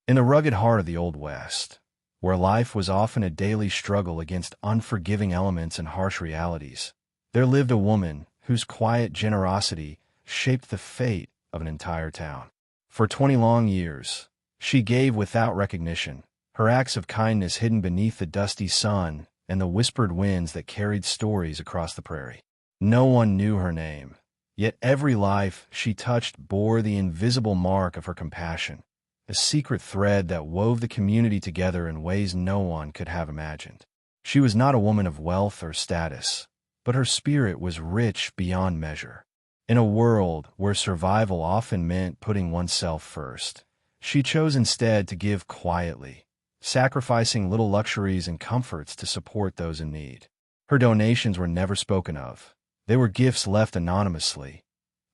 In the rugged heart of the Old West, where life was often a daily struggle against unforgiving elements and harsh realities, there lived a woman whose quiet generosity shaped the fate of an entire town. For 20 long years, she gave without recognition, her acts of kindness hidden beneath the dusty sun and the whispered winds that carried stories across the prairie. No one knew her name, yet every life she touched bore the invisible mark of her compassion, a secret thread that wove the community together in ways no one could have imagined. She was not a woman of wealth or status, but her spirit was rich beyond measure. In a world where survival often meant putting oneself first, she chose instead to give quietly, sacrificing little luxuries and comforts to support those in need. Her donations were never spoken of. They were gifts left anonymously,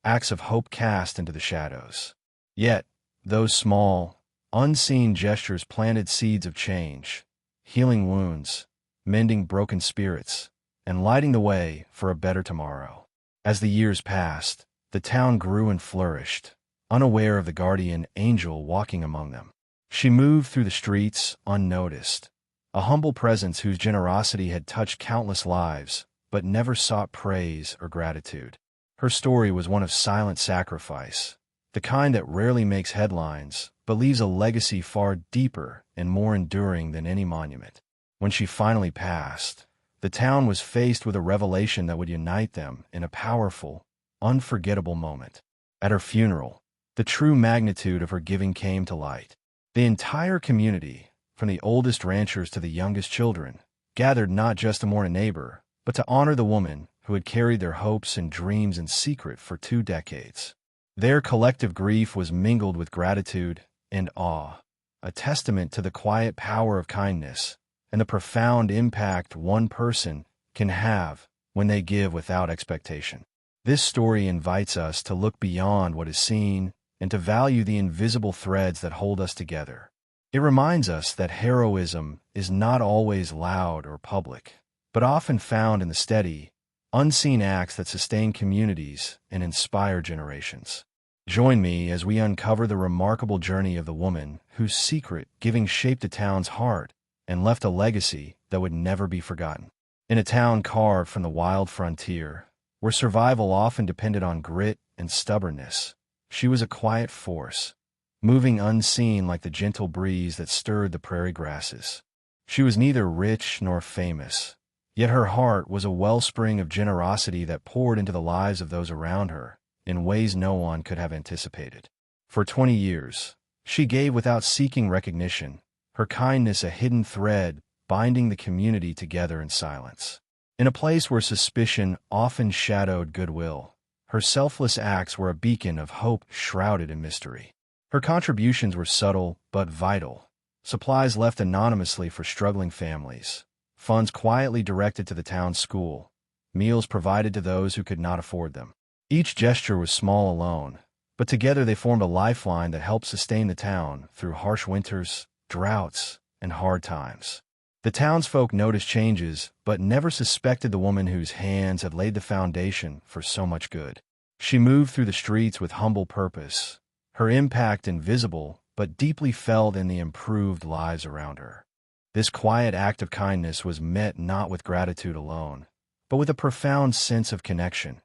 acts of hope cast into the shadows. Yet, those small, unseen gestures planted seeds of change, healing wounds, mending broken spirits, and lighting the way for a better tomorrow. As the years passed, the town grew and flourished, unaware of the guardian angel walking among them. She moved through the streets unnoticed, a humble presence whose generosity had touched countless lives, but never sought praise or gratitude. Her story was one of silent sacrifice, the kind that rarely makes headlines, but leaves a legacy far deeper and more enduring than any monument. When she finally passed, the town was faced with a revelation that would unite them in a powerful, unforgettable moment. At her funeral, the true magnitude of her giving came to light. The entire community, from the oldest ranchers to the youngest children, gathered not just to mourn a neighbor, but to honor the woman who had carried their hopes and dreams in secret for 2 decades. Their collective grief was mingled with gratitude and awe, a testament to the quiet power of kindness and the profound impact one person can have when they give without expectation. This story invites us to look beyond what is seen and to value the invisible threads that hold us together. It reminds us that heroism is not always loud or public, but often found in the steady, unseen acts that sustain communities and inspire generations. Join me as we uncover the remarkable journey of the woman whose secret giving shaped a town's heart and left a legacy that would never be forgotten. In a town carved from the wild frontier, where survival often depended on grit and stubbornness, she was a quiet force, moving unseen like the gentle breeze that stirred the prairie grasses. She was neither rich nor famous, yet her heart was a wellspring of generosity that poured into the lives of those around her in ways no one could have anticipated. For 20 years, she gave without seeking recognition, her kindness a hidden thread binding the community together in silence. In a place where suspicion often shadowed goodwill, her selfless acts were a beacon of hope shrouded in mystery. Her contributions were subtle but vital, supplies left anonymously for struggling families, funds quietly directed to the town's school, meals provided to those who could not afford them. Each gesture was small alone, but together they formed a lifeline that helped sustain the town through harsh winters, droughts, and hard times. The townsfolk noticed changes, but never suspected the woman whose hands had laid the foundation for so much good. She moved through the streets with humble purpose, her impact invisible but deeply felt in the improved lives around her. This quiet act of kindness was met not with gratitude alone, but with a profound sense of connection,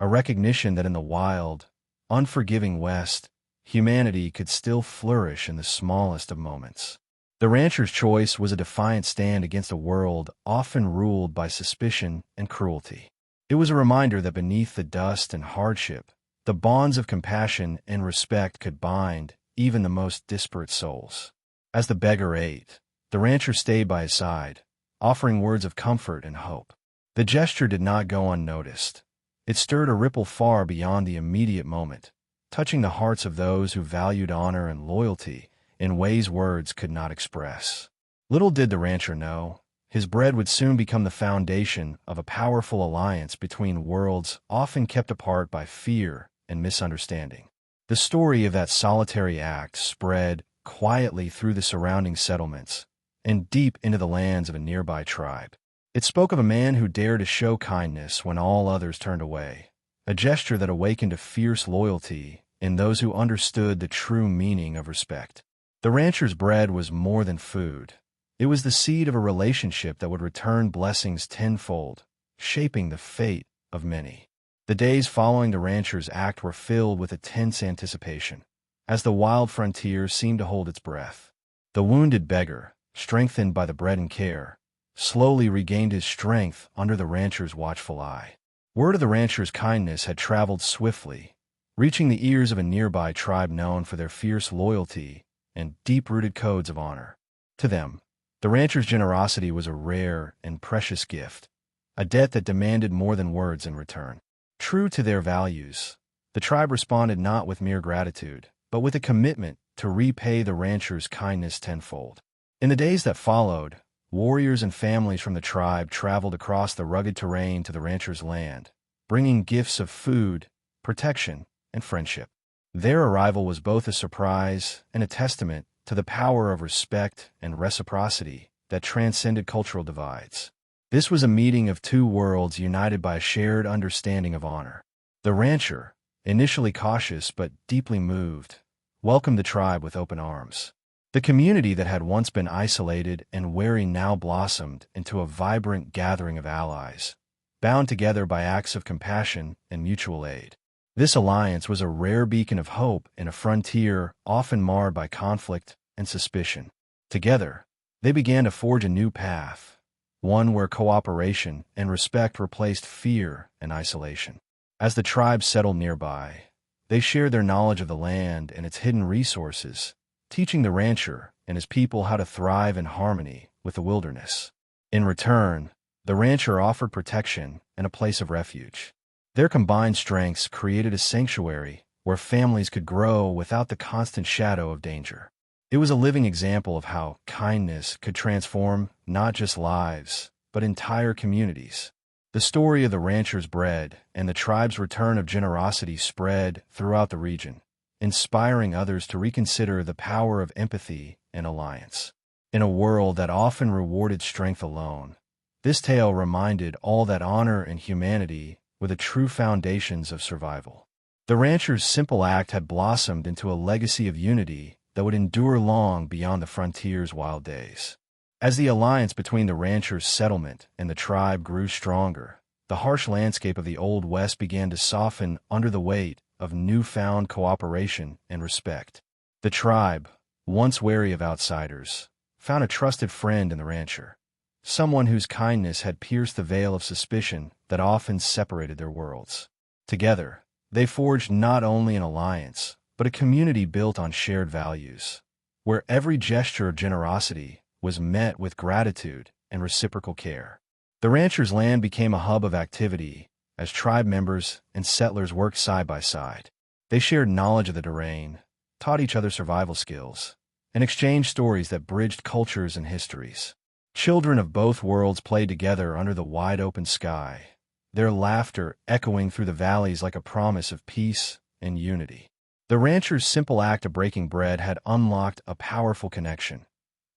a recognition that in the wild, unforgiving West, humanity could still flourish in the smallest of moments. The rancher's choice was a defiant stand against a world often ruled by suspicion and cruelty. It was a reminder that beneath the dust and hardship, the bonds of compassion and respect could bind even the most disparate souls. As the beggar ate, the rancher stayed by his side, offering words of comfort and hope. The gesture did not go unnoticed. It stirred a ripple far beyond the immediate moment, touching the hearts of those who valued honor and loyalty in ways words could not express. Little did the rancher know, his bread would soon become the foundation of a powerful alliance between worlds often kept apart by fear and misunderstanding. The story of that solitary act spread quietly through the surrounding settlements and deep into the lands of a nearby tribe. It spoke of a man who dared to show kindness when all others turned away, a gesture that awakened a fierce loyalty in those who understood the true meaning of respect. The rancher's bread was more than food. It was the seed of a relationship that would return blessings tenfold, shaping the fate of many. The days following the rancher's act were filled with a tense anticipation, as the wild frontier seemed to hold its breath. The wounded beggar, strengthened by the bread and care, slowly regained his strength under the rancher's watchful eye. Word of the rancher's kindness had traveled swiftly, reaching the ears of a nearby tribe known for their fierce loyalty and deep-rooted codes of honor. To them, the rancher's generosity was a rare and precious gift, a debt that demanded more than words in return. True to their values, the tribe responded not with mere gratitude, but with a commitment to repay the rancher's kindness tenfold. In the days that followed, warriors and families from the tribe traveled across the rugged terrain to the rancher's land, bringing gifts of food, protection, and friendship. Their arrival was both a surprise and a testament to the power of respect and reciprocity that transcended cultural divides. This was a meeting of two worlds united by a shared understanding of honor. The rancher, initially cautious but deeply moved, welcomed the tribe with open arms. The community that had once been isolated and wary now blossomed into a vibrant gathering of allies, bound together by acts of compassion and mutual aid. This alliance was a rare beacon of hope in a frontier often marred by conflict and suspicion. Together, they began to forge a new path, one where cooperation and respect replaced fear and isolation. As the tribes settled nearby, they shared their knowledge of the land and its hidden resources, teaching the rancher and his people how to thrive in harmony with the wilderness. In return, the rancher offered protection and a place of refuge. Their combined strengths created a sanctuary where families could grow without the constant shadow of danger. It was a living example of how kindness could transform not just lives, but entire communities. The story of the rancher's bread and the tribe's return of generosity spread throughout the region, inspiring others to reconsider the power of empathy and alliance. In a world that often rewarded strength alone, this tale reminded all that honor and humanity were the true foundations of survival. The rancher's simple act had blossomed into a legacy of unity that would endure long beyond the frontier's wild days. As the alliance between the rancher's settlement and the tribe grew stronger, the harsh landscape of the Old West began to soften under the weight of newfound cooperation and respect. The tribe, once wary of outsiders, found a trusted friend in the rancher, someone whose kindness had pierced the veil of suspicion that often separated their worlds. Together, they forged not only an alliance, but a community built on shared values, where every gesture of generosity was met with gratitude and reciprocal care. The rancher's land became a hub of activity as tribe members and settlers worked side by side. They shared knowledge of the terrain, taught each other survival skills, and exchanged stories that bridged cultures and histories. Children of both worlds played together under the wide-open sky, their laughter echoing through the valleys like a promise of peace and unity. The rancher's simple act of breaking bread had unlocked a powerful connection,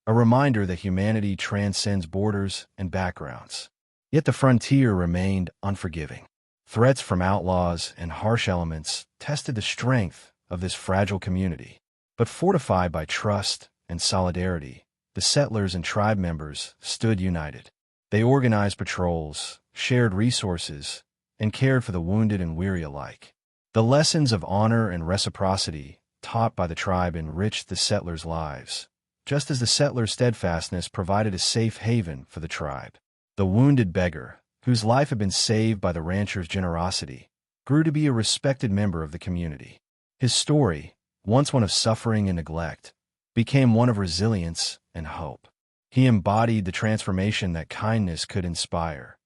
a reminder that humanity transcends borders and backgrounds. Yet the frontier remained unforgiving. Threats from outlaws and harsh elements tested the strength of this fragile community. But fortified by trust and solidarity, the settlers and tribe members stood united. They organized patrols, shared resources, and cared for the wounded and weary alike. The lessons of honor and reciprocity taught by the tribe enriched the settlers' lives, just as the settlers' steadfastness provided a safe haven for the tribe. The wounded beggar, whose life had been saved by the rancher's generosity, grew to be a respected member of the community. His story, once one of suffering and neglect, became one of resilience and hope. He embodied the transformation that kindness could inspire,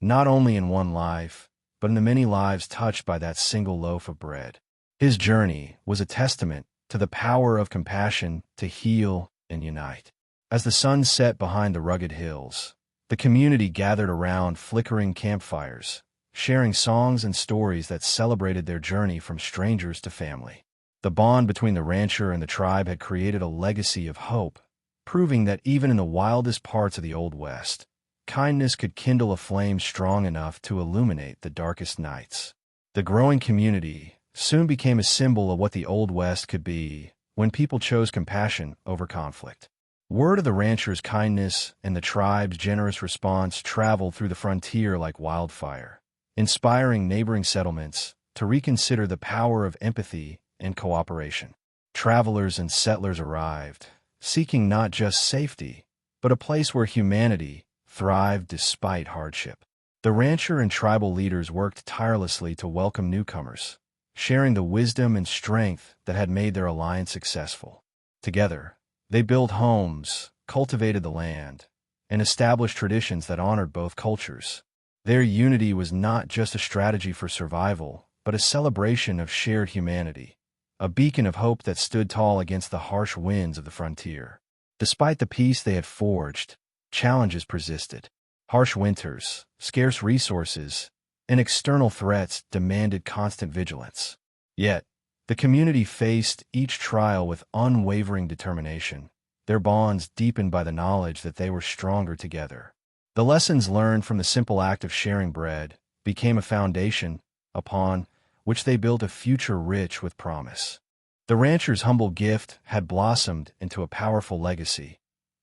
not only in one life, but in the many lives touched by that single loaf of bread. His journey was a testament to the power of compassion to heal and unite. As the sun set behind the rugged hills, the community gathered around flickering campfires, sharing songs and stories that celebrated their journey from strangers to family. The bond between the rancher and the tribe had created a legacy of hope, proving that even in the wildest parts of the Old West, kindness could kindle a flame strong enough to illuminate the darkest nights. The growing community soon became a symbol of what the Old West could be, when people chose compassion over conflict. Word of the rancher's kindness and the tribe's generous response traveled through the frontier like wildfire, inspiring neighboring settlements to reconsider the power of empathy and cooperation. Travelers and settlers arrived, seeking not just safety, but a place where humanity thrived despite hardship. The rancher and tribal leaders worked tirelessly to welcome newcomers, sharing the wisdom and strength that had made their alliance successful. Together, they built homes, cultivated the land, and established traditions that honored both cultures. Their unity was not just a strategy for survival, but a celebration of shared humanity, a beacon of hope that stood tall against the harsh winds of the frontier. Despite the peace they had forged, challenges persisted. Harsh winters, scarce resources, and external threats demanded constant vigilance. Yet, the community faced each trial with unwavering determination, their bonds deepened by the knowledge that they were stronger together. The lessons learned from the simple act of sharing bread became a foundation upon which they built a future rich with promise. The rancher's humble gift had blossomed into a powerful legacy,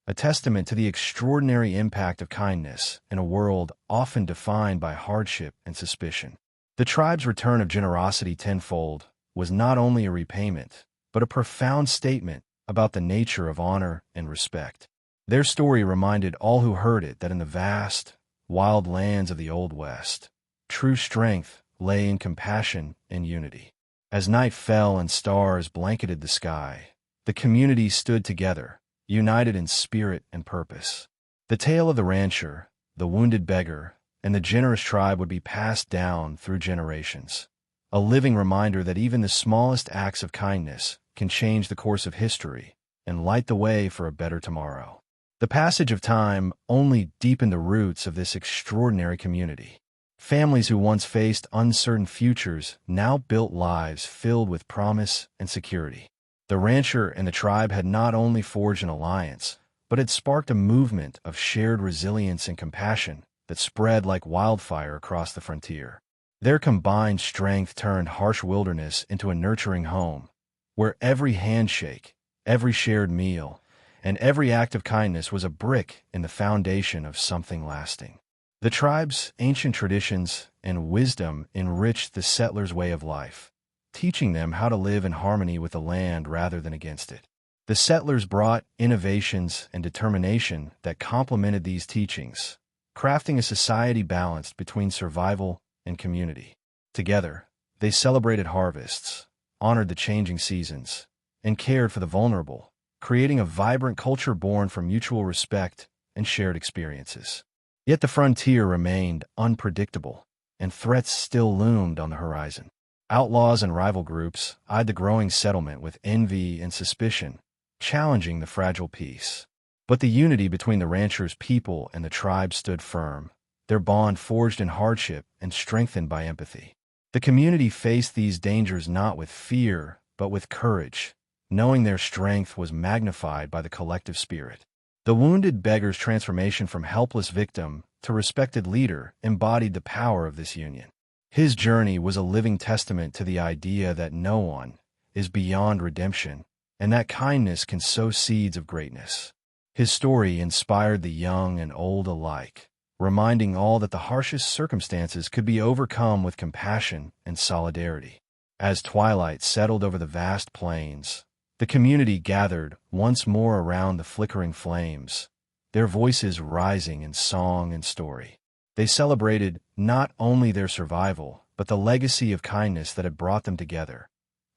a testament to the extraordinary impact of kindness in a world often defined by hardship and suspicion. The tribe's return of generosity tenfold was not only a repayment, but a profound statement about the nature of honor and respect. Their story reminded all who heard it that in the vast, wild lands of the Old West, true strength lay in compassion and unity. As night fell and stars blanketed the sky, the community stood together, united in spirit and purpose. The tale of the rancher, the wounded beggar, and the generous tribe would be passed down through generations, a living reminder that even the smallest acts of kindness can change the course of history and light the way for a better tomorrow. The passage of time only deepened the roots of this extraordinary community. Families who once faced uncertain futures now built lives filled with promise and security. The rancher and the tribe had not only forged an alliance, but had sparked a movement of shared resilience and compassion that spread like wildfire across the frontier. Their combined strength turned harsh wilderness into a nurturing home, where every handshake, every shared meal, and every act of kindness was a brick in the foundation of something lasting. The tribe's ancient traditions and wisdom enriched the settlers' way of life, teaching them how to live in harmony with the land rather than against it. The settlers brought innovations and determination that complemented these teachings, crafting a society balanced between survival and community. Together, they celebrated harvests, honored the changing seasons, and cared for the vulnerable, creating a vibrant culture born from mutual respect and shared experiences. Yet the frontier remained unpredictable, and threats still loomed on the horizon. Outlaws and rival groups eyed the growing settlement with envy and suspicion, challenging the fragile peace. But the unity between the rancher's people and the tribe stood firm, their bond forged in hardship and strengthened by empathy. The community faced these dangers not with fear, but with courage, knowing their strength was magnified by the collective spirit. The wounded beggar's transformation from helpless victim to respected leader embodied the power of this union. His journey was a living testament to the idea that no one is beyond redemption and that kindness can sow seeds of greatness. His story inspired the young and old alike, reminding all that the harshest circumstances could be overcome with compassion and solidarity. As twilight settled over the vast plains, the community gathered once more around the flickering flames, their voices rising in song and story. They celebrated not only their survival, but the legacy of kindness that had brought them together,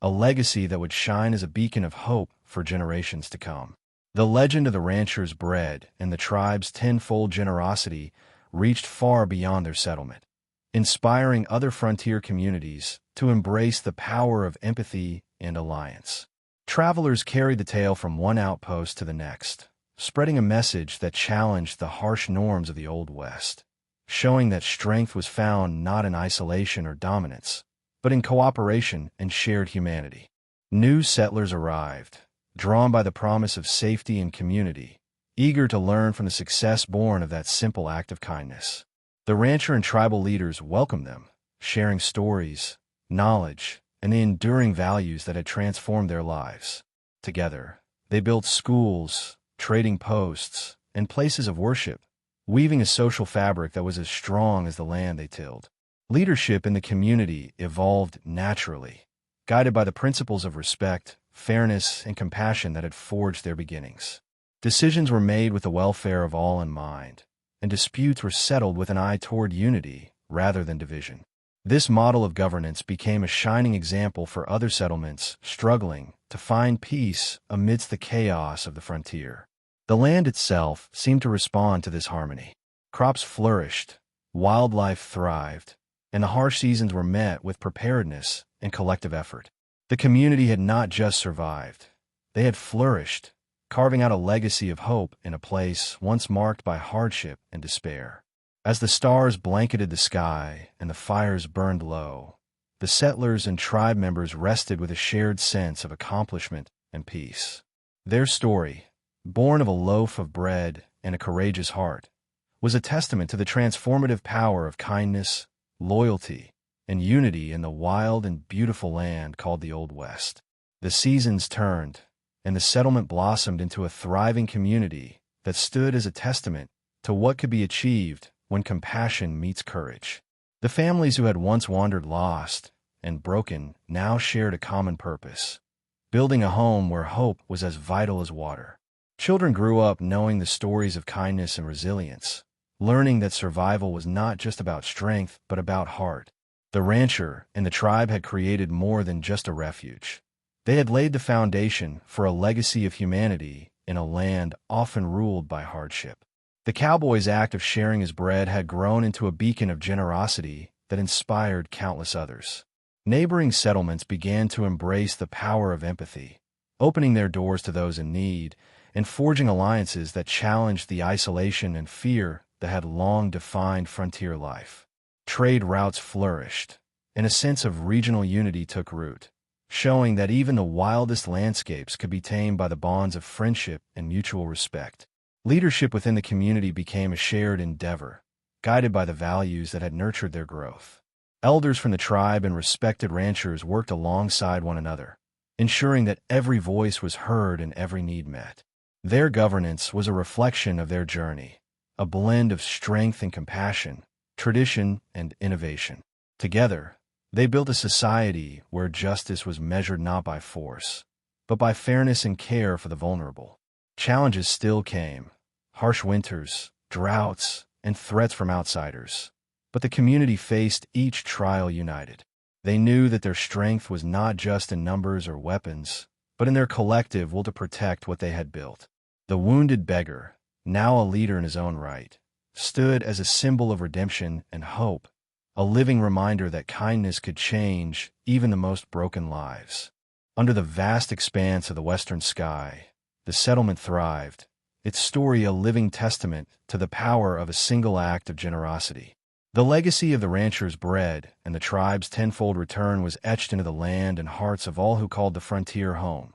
a legacy that would shine as a beacon of hope for generations to come. The legend of the rancher's bread and the tribe's tenfold generosity reached far beyond their settlement, inspiring other frontier communities to embrace the power of empathy and alliance. Travelers carried the tale from one outpost to the next, spreading a message that challenged the harsh norms of the Old West, showing that strength was found not in isolation or dominance, but in cooperation and shared humanity. New settlers arrived, drawn by the promise of safety and community, eager to learn from the success born of that simple act of kindness. The rancher and tribal leaders welcomed them, sharing stories, knowledge, and the enduring values that had transformed their lives. together. They built schools, trading posts, and places of worship, weaving a social fabric that was as strong as the land they tilled. Leadership in the community evolved naturally, guided by the principles of respect, fairness, and compassion that had forged their beginnings. Decisions were made with the welfare of all in mind, and disputes were settled with an eye toward unity rather than division. This model of governance became a shining example for other settlements struggling to find peace amidst the chaos of the frontier. The land itself seemed to respond to this harmony. Crops flourished, wildlife thrived, and the harsh seasons were met with preparedness and collective effort. The community had not just survived, they had flourished, carving out a legacy of hope in a place once marked by hardship and despair. As the stars blanketed the sky and the fires burned low, the settlers and tribe members rested with a shared sense of accomplishment and peace. Their story, born of a loaf of bread and a courageous heart, was a testament to the transformative power of kindness, loyalty, and unity in the wild and beautiful land called the Old West. The seasons turned, and the settlement blossomed into a thriving community that stood as a testament to what could be achieved when compassion meets courage. The families who had once wandered lost and broken now shared a common purpose, building a home where hope was as vital as water. Children grew up knowing the stories of kindness and resilience, learning that survival was not just about strength but about heart. The rancher and the tribe had created more than just a refuge. They had laid the foundation for a legacy of humanity in a land often ruled by hardship. The cowboy's act of sharing his bread had grown into a beacon of generosity that inspired countless others. Neighboring settlements began to embrace the power of empathy, opening their doors to those in need and forging alliances that challenged the isolation and fear that had long defined frontier life. Trade routes flourished, and a sense of regional unity took root, showing that even the wildest landscapes could be tamed by the bonds of friendship and mutual respect. Leadership within the community became a shared endeavor, guided by the values that had nurtured their growth. Elders from the tribe and respected ranchers worked alongside one another, ensuring that every voice was heard and every need met. Their governance was a reflection of their journey, a blend of strength and compassion, tradition and innovation. Together, they built a society where justice was measured not by force, but by fairness and care for the vulnerable. Challenges still came, harsh winters, droughts, and threats from outsiders, but the community faced each trial united. They knew that their strength was not just in numbers or weapons, but in their collective will to protect what they had built. The wounded beggar, now a leader in his own right, stood as a symbol of redemption and hope, a living reminder that kindness could change even the most broken lives. Under the vast expanse of the western sky, the settlement thrived, its story a living testament to the power of a single act of generosity. The legacy of the rancher's bread and the tribe's tenfold return was etched into the land and hearts of all who called the frontier home,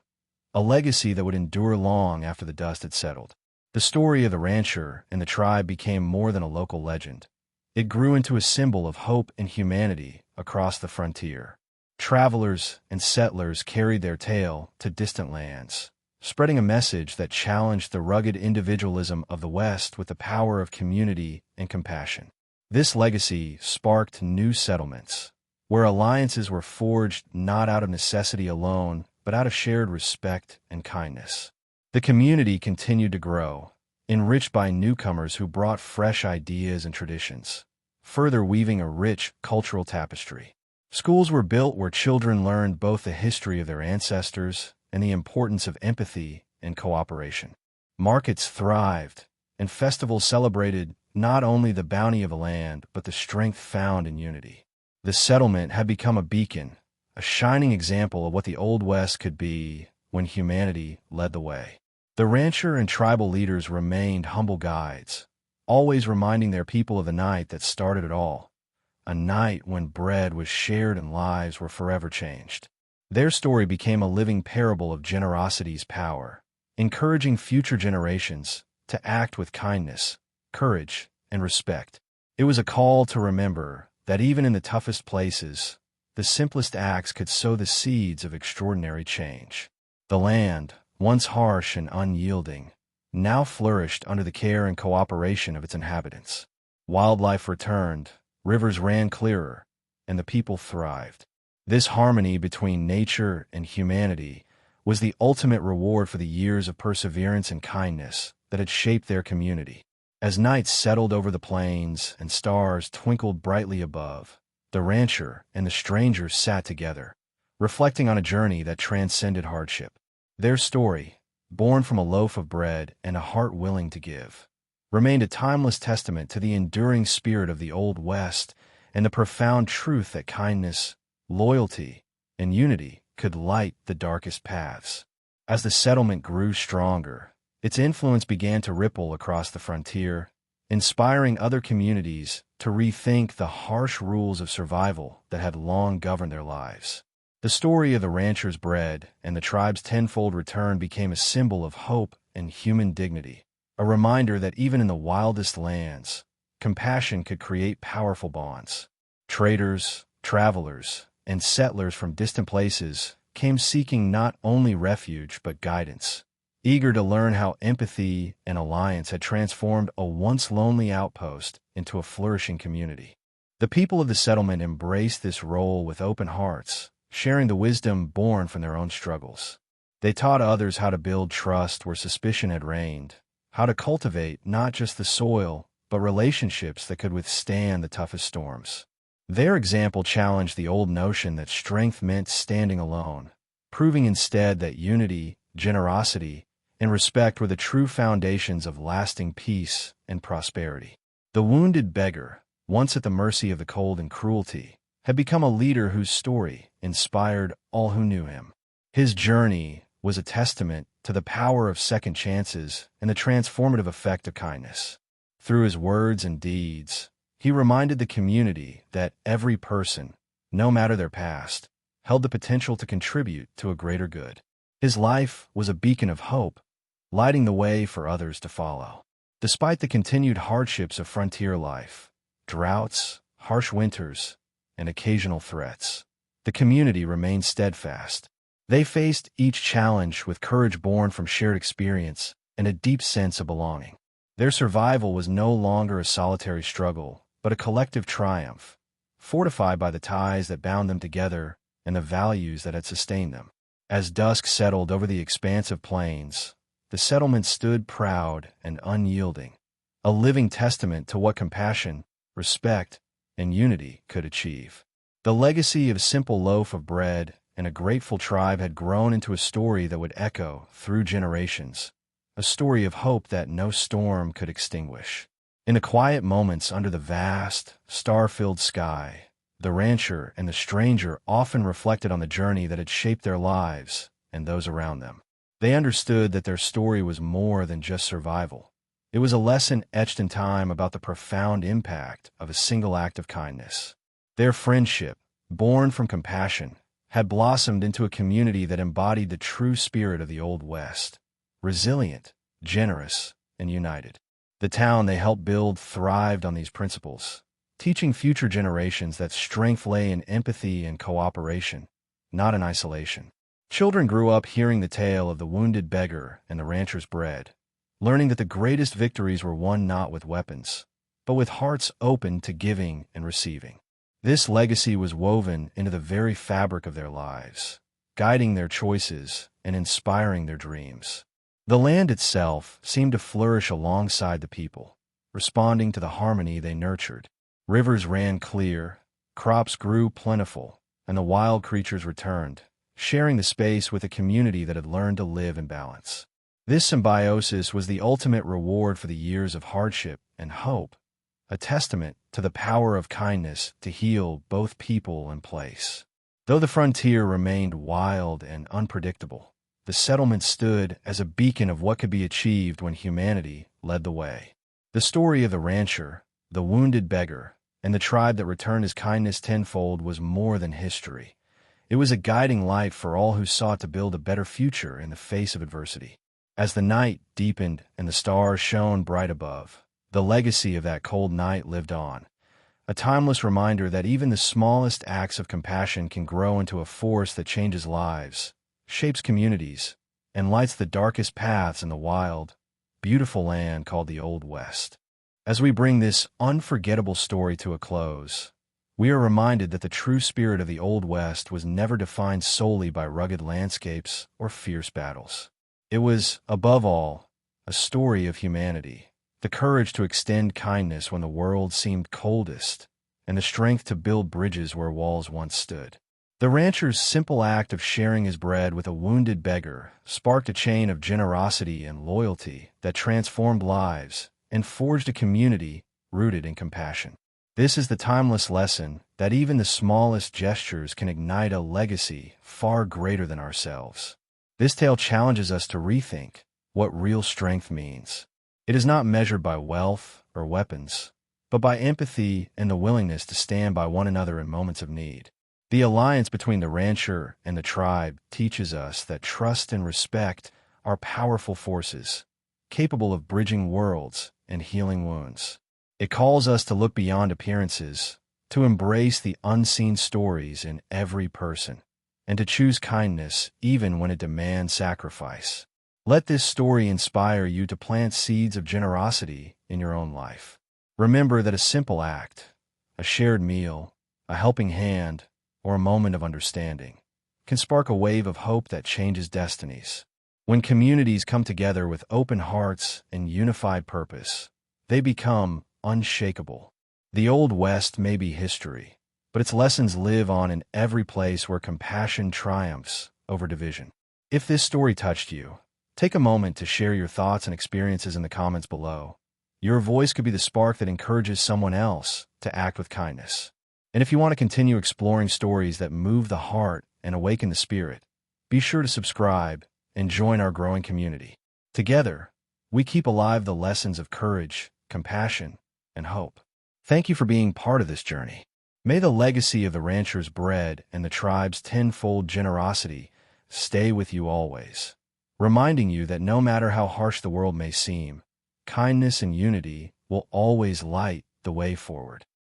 a legacy that would endure long after the dust had settled. The story of the rancher and the tribe became more than a local legend. It grew into a symbol of hope and humanity across the frontier. Travelers and settlers carried their tale to distant lands, spreading a message that challenged the rugged individualism of the West with the power of community and compassion. This legacy sparked new settlements, where alliances were forged not out of necessity alone, but out of shared respect and kindness. The community continued to grow, enriched by newcomers who brought fresh ideas and traditions, further weaving a rich cultural tapestry. Schools were built where children learned both the history of their ancestors and the importance of empathy and cooperation. Markets thrived, and festivals celebrated not only the bounty of the land, but the strength found in unity. The settlement had become a beacon, a shining example of what the Old West could be when humanity led the way. The rancher and tribal leaders remained humble guides, always reminding their people of the night that started it all, a night when bread was shared and lives were forever changed. Their story became a living parable of generosity's power, encouraging future generations to act with kindness, courage, and respect. It was a call to remember that even in the toughest places, the simplest acts could sow the seeds of extraordinary change. The land, once harsh and unyielding, now flourished under the care and cooperation of its inhabitants. Wildlife returned, rivers ran clearer, and the people thrived. This harmony between nature and humanity was the ultimate reward for the years of perseverance and kindness that had shaped their community. As nights settled over the plains and stars twinkled brightly above, the rancher and the stranger sat together, reflecting on a journey that transcended hardship. Their story, born from a loaf of bread and a heart willing to give, remained a timeless testament to the enduring spirit of the Old West and the profound truth that kindness, loyalty, and unity could light the darkest paths. As the settlement grew stronger, its influence began to ripple across the frontier, inspiring other communities to rethink the harsh rules of survival that had long governed their lives. The story of the rancher's bread and the tribe's tenfold return became a symbol of hope and human dignity, a reminder that even in the wildest lands, compassion could create powerful bonds. Traders, travelers, and settlers from distant places came seeking not only refuge but guidance, eager to learn how empathy and alliance had transformed a once lonely outpost into a flourishing community. The people of the settlement embraced this role with open hearts, sharing the wisdom born from their own struggles. They taught others how to build trust where suspicion had reigned, how to cultivate not just the soil, but relationships that could withstand the toughest storms. Their example challenged the old notion that strength meant standing alone, proving instead that unity, generosity, and respect were the true foundations of lasting peace and prosperity. The wounded beggar, once at the mercy of the cold and cruelty, had become a leader whose story inspired all who knew him. His journey was a testament to the power of second chances and the transformative effect of kindness. Through his words and deeds, he reminded the community that every person, no matter their past, held the potential to contribute to a greater good. His life was a beacon of hope, lighting the way for others to follow. Despite the continued hardships of frontier life, droughts, harsh winters, and occasional threats, the community remained steadfast. They faced each challenge with courage born from shared experience and a deep sense of belonging. Their survival was no longer a solitary struggle, but a collective triumph, fortified by the ties that bound them together and the values that had sustained them. As dusk settled over the expansive plains, the settlement stood proud and unyielding, a living testament to what compassion, respect, and unity could achieve. The legacy of a simple loaf of bread and a grateful tribe had grown into a story that would echo through generations, a story of hope that no storm could extinguish. In the quiet moments under the vast, star-filled sky, the rancher and the stranger often reflected on the journey that had shaped their lives and those around them. They understood that their story was more than just survival. It was a lesson etched in time about the profound impact of a single act of kindness. Their friendship, born from compassion, had blossomed into a community that embodied the true spirit of the Old West, resilient, generous, and united. The town they helped build thrived on these principles, teaching future generations that strength lay in empathy and cooperation, not in isolation. Children grew up hearing the tale of the wounded beggar and the rancher's bread, learning that the greatest victories were won not with weapons, but with hearts open to giving and receiving. This legacy was woven into the very fabric of their lives, guiding their choices and inspiring their dreams. The land itself seemed to flourish alongside the people, responding to the harmony they nurtured. Rivers ran clear, crops grew plentiful, and the wild creatures returned, sharing the space with a community that had learned to live in balance. This symbiosis was the ultimate reward for the years of hardship and hope, a testament to the power of kindness to heal both people and place. Though the frontier remained wild and unpredictable, the settlement stood as a beacon of what could be achieved when humanity led the way. The story of the rancher, the wounded beggar, and the tribe that returned his kindness tenfold was more than history. It was a guiding light for all who sought to build a better future in the face of adversity. As the night deepened and the stars shone bright above, the legacy of that cold night lived on, a timeless reminder that even the smallest acts of compassion can grow into a force that changes lives, shapes communities, and lights the darkest paths in the wild, beautiful land called the Old West. As we bring this unforgettable story to a close, we are reminded that the true spirit of the Old West was never defined solely by rugged landscapes or fierce battles. It was, above all, a story of humanity, the courage to extend kindness when the world seemed coldest, and the strength to build bridges where walls once stood. The rancher's simple act of sharing his bread with a wounded beggar sparked a chain of generosity and loyalty that transformed lives and forged a community rooted in compassion. This is the timeless lesson that even the smallest gestures can ignite a legacy far greater than ourselves. This tale challenges us to rethink what real strength means. It is not measured by wealth or weapons, but by empathy and the willingness to stand by one another in moments of need. The alliance between the rancher and the tribe teaches us that trust and respect are powerful forces, capable of bridging worlds and healing wounds. It calls us to look beyond appearances, to embrace the unseen stories in every person, and to choose kindness even when it demands sacrifice. Let this story inspire you to plant seeds of generosity in your own life. Remember that a simple act, a shared meal, a helping hand, or a moment of understanding can spark a wave of hope that changes destinies. When communities come together with open hearts and unified purpose, they become unshakable. The Old West may be history, but its lessons live on in every place where compassion triumphs over division. If this story touched you, take a moment to share your thoughts and experiences in the comments below. Your voice could be the spark that encourages someone else to act with kindness. And if you want to continue exploring stories that move the heart and awaken the spirit, be sure to subscribe and join our growing community. Together, we keep alive the lessons of courage, compassion, and hope. Thank you for being part of this journey. May the legacy of the rancher's bread and the tribe's tenfold generosity stay with you always, reminding you that no matter how harsh the world may seem, kindness and unity will always light the way forward.